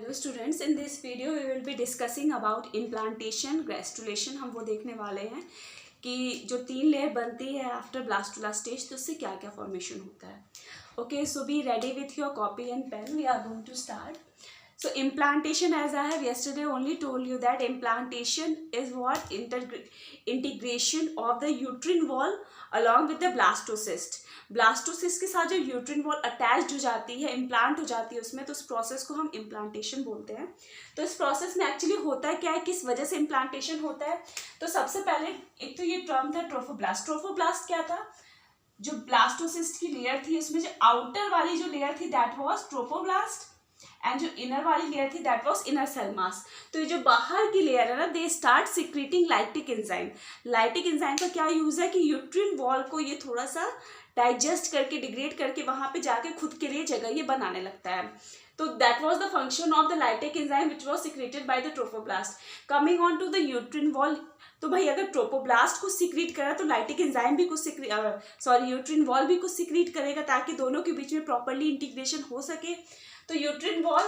Hello students, in this video we will be discussing about implantation gastrulation. हम वो देखने वाले हैं कि जो 3 लेयर बनती है आफ्टर ब्लास्टुला स्टेज, तो उससे क्या क्या फॉर्मेशन होता है। Okay, so be ready with your copy and pen, we are going to start. So implantation, as I have yesterday only told you that implantation is what integration of the uterine wall along with the blastocyst. Blastocyst के साथ जो uterine wall attached हो जाती है, implant हो जाती है उसमें, तो उस प्रोसेस को हम इम्प्लांटेशन बोलते हैं. तो इस प्रोसेस में एक्चुअली होता है क्या है, किस वजह से इम्प्लांटेशन होता है. तो सबसे पहले एक तो ये टर्म था ट्रोफोब्लास्ट. ट्रोफोब्लास्ट क्या था, जो ब्लास्टोसिस्ट की लेयर थी उसमें जो आउटर वाली जो लेयर थी दैट वाज ट्रोफोब्लास्ट, एंड जो इनर वाली लेयर थी that was inner cell mass. तो ये जो बाहर की लेयर है ना, they start secreting lytic enzyme. Lytic enzyme का क्या यूज है कि यूट्रिन वॉल को ये थोड़ा सा डाइजेस्ट करके, डिग्रेड करके वहां पे जाके खुद के लिए जगह ये बनाने लगता है. तो that was the function of the lytic enzyme which was secreted by the trophoblast. Coming on to the uterine wall, तो भाई अगर ट्रोपोब्लास्ट कुछ सिक्रीट करा तो लाइटिक एंजाइम भी कुछ यूट्रिन वॉल भी कुछ सिक्रीट करेगा ताकि दोनों के बीच में प्रॉपर्ली इंटीग्रेशन हो सके. तो यूट्रिन वॉल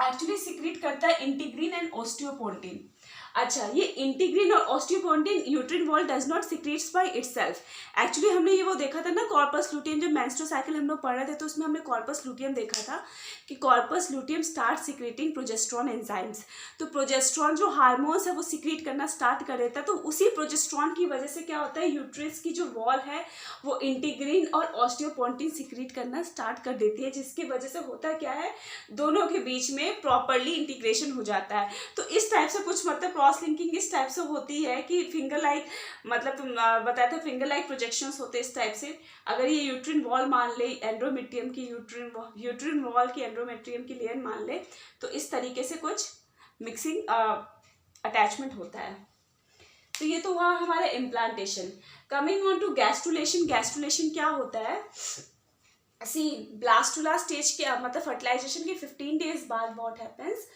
एक्चुअली सिक्रीट करता है इंटीग्रीन एंड ऑस्टियोपोन्टिन. अच्छा, ये इंटीग्रीन और osteopontin uterine wall does not secrets by itself. Actually हमने ये वो देखा था ना, कॉर्पस लुटियम, जब मेंस्ट्रुअल साइकिल हम लोग पढ़ रहे थे तो उसमें हमने कॉर्पस लुटियम देखा था कि corpus luteum start secreting progesterone enzymes. तो प्रोजेस्ट्रॉन जो हार्मोन्स है वो सिक्रेट करना स्टार्ट कर देता है. तो उसी प्रोजेस्ट्रॉन की वजह से क्या होता है, यूट्रस की जो वॉल है वो इंटीग्रीन और ऑस्टियोपोन्टिन सिक्रेट करना स्टार्ट कर देती है, जिसकी वजह से होता क्या है, दोनों के बीच में प्रॉपरली इंटीग्रेशन हो जाता है. तो इस टाइप से कुछ मतलब क्रॉस लिंकिंग इस टाइप से होती है कि फिंगर लाइक, मतलब तुम बताए थे फिंगर लाइक प्रोजेक्शंस होते हैं इस टाइप से. अगर ये यूट्रिन वॉल मान ले, एंड्रोमेट्रियम की यूट्रिन वॉल की एंड्रोमेट्रियम की लेयर मान ले, तो इस तरीके से कुछ मिक्सिंग अटैचमेंट होता है. तो ये तो हुआ हमारा implantation. Coming on to gastrulation. Gastrulation क्या होता है, सी ब्लास्टुला स्टेज के मतलब फर्टिलाइजेशन के 15 डेज बाद what happens,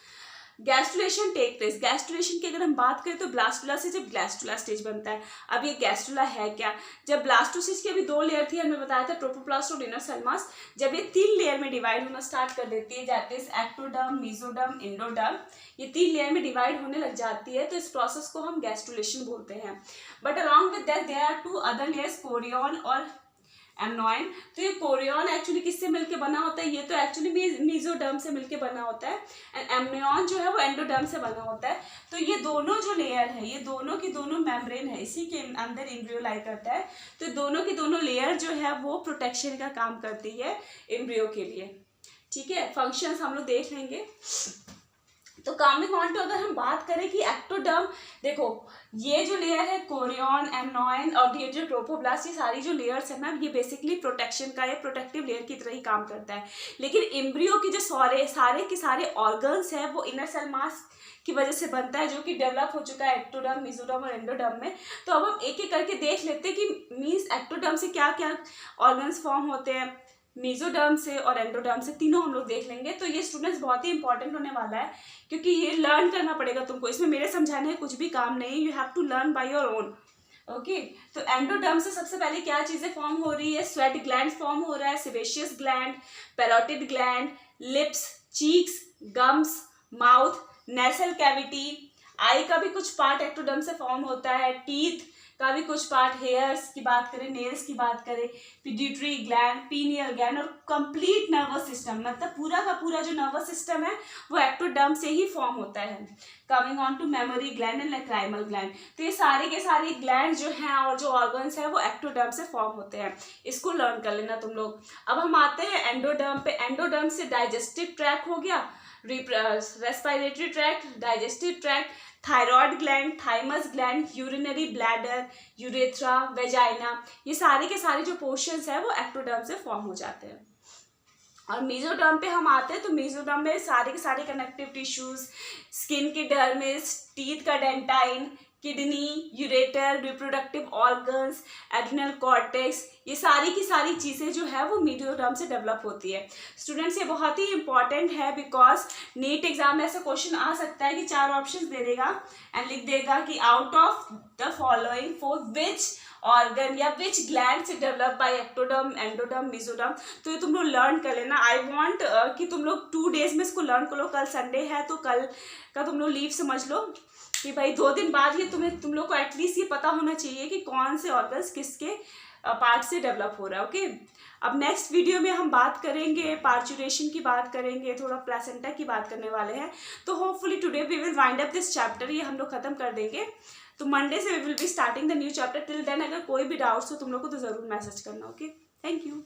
gastrulation take place. Gastrulation की अगर हम बात करें तो ब्लास्टुला से जब गैस्ट्रुला स्टेज बनता है. अब ये गैस्ट्रुला है क्या, जब ब्लास्टोसिस्ट की अभी 2 लेयर थी, हमने बताया था ट्रोपोप्लास्ट और इनर सेल मास, जब ये 3 लेयर में डिवाइड होना स्टार्ट कर देती है, that is ectoderm, mesoderm, endoderm, ये 3 लेयर में डिवाइड होने लग जाती है, तो इस प्रोसेस को हम गैस्ट्रुलेशन बोलते हैं. But along with that there are 2 other layers, chorion और एमनॉइन. तो ये कोरियन एक्चुअली किससे मिलके बना होता है, ये तो एक्चुअली मेसोडर्म से मिलके बना होता है, एंड एमनॉइन जो है वो एंडोडर्म से बना होता है. तो ये दोनों जो लेयर है, ये दोनों की दोनों मेम्ब्रेन है, इसी के अंदर एम्ब्रियो लाई करता है. तो दोनों की दोनों लेयर जो है वो प्रोटेक्शन का काम करती है एम्ब्रियो के लिए. ठीक है, फंक्शंस हम लोग देख लेंगे. तो कमिंग ऑन टू, अगर हम बात करें कि एक्टोडर्म, देखो ये जो लेयर है कोरियन, एमनॉइन और ये जो ट्रोपोब्लास्ट, ये सारी जो लेयर्स है ना, ये बेसिकली प्रोटेक्शन का या प्रोटेक्टिव लेयर की तरह ही काम करता है. लेकिन एम्ब्रियो की जो सारे के सारे ऑर्गन्स है वो इनर सेल मास की वजह से बनता है, जो कि डेवलप हो चुका है एक्टोडर्म, मेसोडर्म और एंडोडर्म में. तो अब हम एक एक करके देख लेते हैं कि मीन्स एक्टोडर्म से क्या क्या ऑर्गन्स फॉर्म होते हैं, मेसोडर्म से और एंडोडर्म से, तीनों हम लोग देख लेंगे. तो ये स्टूडेंट्स बहुत ही इंपॉर्टेंट होने वाला है, क्योंकि ये लर्न करना पड़ेगा तुमको. इसमें मेरे समझाने का कुछ भी काम नहीं, you have to learn by your own. Okay, तो एंडोडर्म से सबसे पहले क्या चीजें फॉर्म हो रही है, स्वेट ग्लैंड फॉर्म हो रहा है, sebaceous gland, parotid gland, lips, cheeks, gums, mouth, nasal cavity, eye का भी कुछ पार्ट एक्टोडर्म से फॉर्म होता है, टीथ का भी कुछ पार्ट, हेयर्स की बात करें, नेल्स की बात करें, पिट्यूटरी ग्लैंड, पीनियल ग्लैंड और कंप्लीट नर्वस सिस्टम, मतलब पूरा का पूरा जो नर्वस सिस्टम है वो एक्टोडर्म से ही फॉर्म होता है. Coming on to mammary gland and lacrimal gland. तो ये सारे के सारे ग्लैंड जो हैं और जो ऑर्गन्स हैं वो एक्टोडर्म से फॉर्म होते हैं. इसको लर्न कर लेना तुम लोग. अब हम आते हैं एंडोडर्म पे. एंडोडर्म से डाइजेस्टिव ट्रैक्ट हो गया, respiratory tract, digestive tract, thyroid gland, thymus gland, urinary bladder, urethra, vagina, ये सारे के सारे जो पोर्शंस है वो एक्टोडर्म से फॉर्म हो जाते हैं. और मेसोडर्म पे हम आते हैं, तो मेसोडर्म में सारे के सारे कनेक्टिव टिश्यूज, स्किन की डर्मिस, टीथ का dentine, kidney, ureter, reproductive organs, adrenal cortex, ये सारी की सारी चीज़ें जो है वो मीडियोडर्म से डेवलप होती है। स्टूडेंट्स ये बहुत ही इंपॉर्टेंट है, बिकॉज नीट एग्जाम में ऐसा क्वेश्चन आ सकता है कि 4 ऑप्शंस दे देगा एंड लिख देगा कि out of the following for which organ या विच ग्लैंड से develop by ectoderm, endoderm, mesoderm. तो ये तुम लोग लर्न कर लेना। आई वांट कि तुम लोग 2 डेज में इसको लर्न कर लो। कल संडे है तो कल का तुम लोग लीव समझ लो कि भाई 2 दिन बाद ये तुम लोग को एटलीस्ट ये पता होना चाहिए कि कौन से ऑर्गन्स किसके पार्ट से डेवलप हो रहा है। ओके, अब नेक्स्ट वीडियो में हम बात करेंगे पार्चुरेशन की, बात करेंगे थोड़ा प्लेसेंटा की बात करने वाले हैं। तो hopefully today we will wind up this chapter, ये हम लोग खत्म कर देंगे। तो मंडे से we will be starting the new chapter. Till then अगर कोई भी डाउट्स हो तुम लोग को तो ज़रूर मैसेज करना। Okay, thank you.